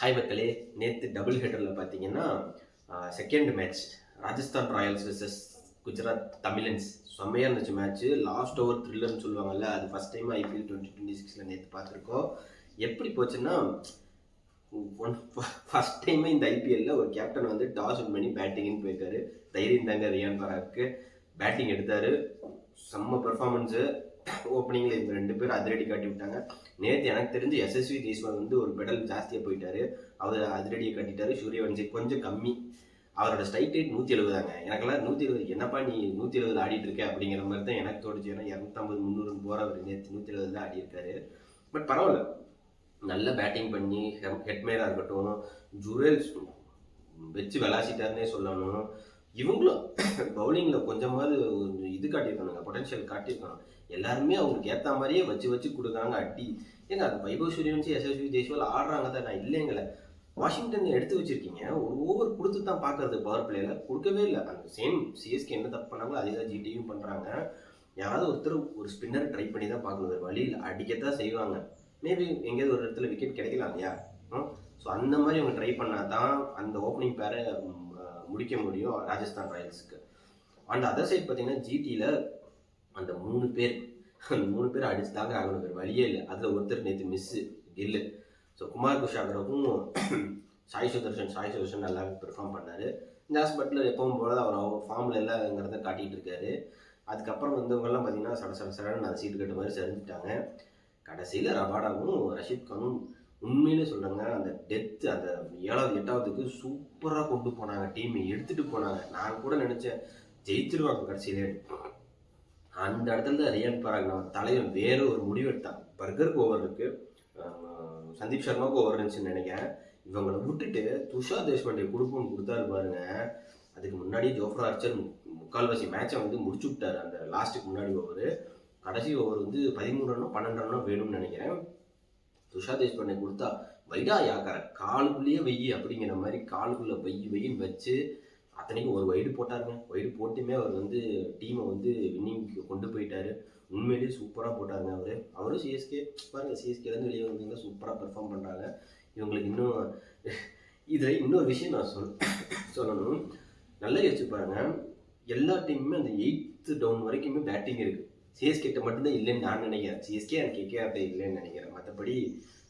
Hi மக்களே, நேற்று double ஹெட்டரில் பார்த்தீங்கன்னா second match Rajasthan Royals versus Gujarat Tamizhans செம்மையாக இருந்துச்சு மேட்ச்சு. லாஸ்ட் ஓவர் த்ரில்லர்னு சொல்லுவாங்கல்ல, அது ஃபஸ்ட் டைம் IPL 2026 நேற்று பார்த்துருக்கோம். எப்படி போச்சுன்னா, ஃபஸ்ட் டைமே இந்த IPL ஒரு கேப்டன் வந்து டாஸ் வின் பண்ணி பேட்டிங்னு போயிருக்காரு. தைரியம் தாங்க ரியான் பராக்கு. பேட்டிங் எடுத்தார், செம்ம பெர்ஃபார்மன்ஸு. ஓப்பனிங்கில் இந்த 2 பேர் அதிரடி காட்டி விட்டாங்க. நேற்று எனக்கு தெரிஞ்சு SSV ஜெய்ஸ்வால் வந்து ஒரு பெடல் ஜாஸ்தியாக போயிட்டாரு. அவர் அதிரடியை காட்டிட்டாரு. சூரியவன்சி கொஞ்சம் கம்மி. அவரோட ஸ்ட்ரைக் ரேட் 170 எனக்கெல்லாம் 170 என்னப்பா நீ 170 ஆடிட்டு இருக்க அப்படிங்கிற மாதிரி தான் எனக்கு தோணுச்சு. ஏன்னா 250 300 போகிற அவர் நேற்று 170 தான் ஆடி இருக்காரு. பட் பரவாயில்ல, நல்ல பேட்டிங் பண்ணி ஹெட்மேராக இருக்கட்டும், ஜுரேல்ஸ் வச்சு விளாசிட்டாருன்னே சொல்லணும். இவங்களும் பவுலிங்கில் கொஞ்சமாவது இது காட்டியிருக்கானுங்க, பொட்டன்ஷியல் காட்டியிருக்காங்க. எல்லாருமே அவங்களுக்கு ஏற்ற மாதிரியே வச்சு கொடுக்குறாங்க அடி. ஏங்க அது வைபவ் சூரியவன்சி SSV ஜெய்ஸ்வால் ஆடுறாங்க தான், நான் இல்லைங்களே. வாஷிங்டன் எடுத்து வச்சிருக்கீங்க, ஒரு ஓவர் கொடுத்து தான் பார்க்கறது. பவர் பிளேல கொடுக்கவே இல்லை. அந்த சேம் CSK என்ன தப்பு பண்ணாங்களோ அதே தான் GTயும் பண்ணுறாங்க. யாராவது ஒருத்தர் ஒரு ஸ்பின்னர் ட்ரை பண்ணி தான் பார்க்கணும், வேறு வழியில் அடிக்கத்தான் செய்வாங்க. மேபி எங்கேயாவது ஒரு இடத்துல விக்கெட் கிடைக்கலாம் இல்லையா? ஸோ அந்த மாதிரி அவங்க ட்ரை பண்ணால் தான் அந்த ஓப்பனிங் பேரை முடிக்க முடியும் ராஜஸ்தான் ராயல்ஸுக்கு. அந்த அதர் சைட் பார்த்தீங்கன்னா GTயில் அந்த 3 பேர் அடிச்சு தாங்க ஆகணும், வேறு வழியே இல்லை. அதில் ஒருத்தர் நேற்று மிஸ்ஸு கில்லு. ஸோ குமார் குஷாகருக்கும் சாய் சுதர்ஷன் நல்லா பெர்ஃபார்ம் பண்ணார். ஜாஸ் பட்லர் எப்பவும் போல அவர் ஃபார்மில் எல்லாங்கிறத காட்டிகிட்டு இருக்காரு. அதுக்கப்புறம் வந்தவங்கெல்லாம் பார்த்தீங்கன்னா சடன்னு அந்த சீட்டு கட்ட மாதிரி சரிஞ்சிட்டாங்க. கடைசியில் ரபாடாவும் ரஷீத் கானும் உண்மையிலே சொல்கிறாங்க, அந்த டெத்து அந்த 7வது 8வதுக்கு சூப்பராக கொண்டு போனாங்க, டீமை எடுத்துகிட்டு போனாங்க. நான் கூட நினச்சேன் ஜெயிச்சிருவாங்க கடைசியிலே. அந்த இடத்துல தான் ரியான் பராக் நம்ம தலைவன் வேறு ஒரு முடிவு எடுத்தான். பர்கருக்கு ஓவர் இருக்குது, சந்தீப் சர்மாவுக்கு ஓவர் இருந்துச்சுன்னு நினைக்கிறேன். இவங்களை விட்டுட்டு துஷார் தேஷ்பாண்டே கொடுத்தாரு பாருங்க. அதுக்கு முன்னாடி ஜோஃப்ரா ஆர்ச்சர் முக்கால்வாசி மேட்சை வந்து முடிச்சு விட்டார். அந்த லாஸ்ட்டுக்கு முன்னாடி ஓவர், கடைசி ஓவர் வந்து 13 ரன்னோ 12 ரன்னோ வேணும்னு நினைக்கிறேன். துஷார் தேஷ்பாண்டே கொடுத்தா வைடா யாக்கற காலுக்குள்ளேயே வெய்யி அப்படிங்கிற மாதிரி காலுக்குள்ளே வெய்யின்னு வச்சு அத்தனைக்கும் ஒரு வைடு போட்டாருங்க. வைடு போட்டுமே அவர் வந்து டீமை வந்து வின்னிங்க்கு கொண்டு போயிட்டாரு. உண்மையிலேயே சூப்பராக போட்டாருங்க அவரும் CSK பாருங்கள், CSKலேருந்து வெளியே வந்தீங்கன்னா சூப்பராக பெர்ஃபார்ம் பண்ணுறாங்க. இவங்களுக்கு இதில் இன்னொரு விஷயம் நான் சொல்லணும். நல்லா யோசிச்சு பாருங்கள், எல்லா டீமுமே அந்த 8th டவுன் வரைக்குமே பேட்டிங் இருக்குது. CSK கிட்ட மட்டும்தான் இல்லைன்னு நான் நினைக்கிறேன். CSK அண்ட் KKR இல்லைன்னு நினைக்கிறேன். மற்றபடி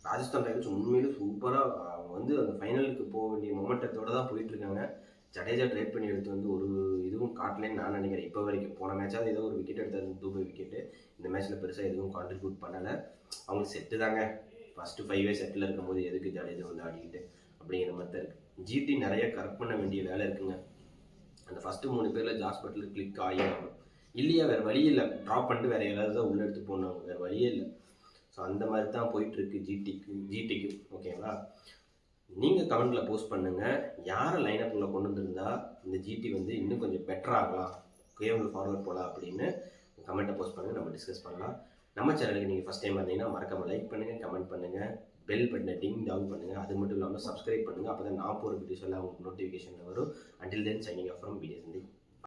ராஜஸ்தான் ராயல்ஸ் உண்மையிலே சூப்பராக அவங்க வந்து அந்த ஃபைனலுக்கு போக வேண்டிய மொமெண்டத்தோடு தான் போயிட்டுருக்காங்க. ஜடேஜா ட்ரைட் பண்ணி எடுத்து வந்து ஒரு இதுவும் காட்டலன்னு நான் நினைக்கிறேன். இப்போ வரைக்கும் போன மேட்சாவது ஏதோ ஒரு விக்கெட் எடுத்தாரு, துபாய் விக்கெட்டு. இந்த மேட்ச்சில் பெருசாக எதுவும் கான்ட்ரிபியூட் பண்ணலை. அவங்களுக்கு செட்டு தாங்க. ஃபஸ்ட்டு 5 செட்டில் இருக்கும்போது எதுக்கு ஜடேஜா வந்து ஆடிக்கிட்டு அப்படிங்கிற மாதிரி தான் இருக்குது. GT நிறைய கரெக்ட் பண்ண வேண்டிய வேலை இருக்குங்க. அந்த ஃபஸ்ட்டு 3 பேரில் ஜாஸ் பட்லர் கிளிக் ஆகிடும் இல்லையா, வேறு வழியே இல்லை. ட்ராப் பண்ணிட்டு வேறு யாராவது தான் உள்ளே எடுத்து போனாங்க, வேறு வழியே இல்லை. ஸோ அந்த மாதிரி தான் போயிட்டுருக்கு GTக்கு. ஓகேங்களா? நீங்கள் கமெண்ட்டில் போஸ்ட் பண்ணுங்கள், யாரை லைனப்பில் கொண்டு வந்திருந்தா இந்த GT வந்து இன்னும் கொஞ்சம் பெட்டர் ஆகலாம், கேவல் ஃபார்வர்ட் போகலாம் அப்படின்னு கமெண்ட்டை போஸ்ட் பண்ணுங்கள், நம்ம டிஸ்கஸ் பண்ணலாம். நம்ம சேனலுக்கு நீங்கள் ஃபஸ்ட் டைம் வந்தீங்கன்னா மறக்காமல் லைக் பண்ணுங்கள், கமெண்ட் பண்ணுங்கள், பெல் பட்டனை டிங் டவுன் பண்ணுங்கள். அது மட்டும் இல்லாமல் சப்ஸ்கிரைப் பண்ணுங்கள். அப்போ தான் நான் போகிற வீடியோஸ் எல்லாம் உங்களுக்கு நோட்டிஃபிகேஷனில் வரும். Until then signing off from BSND.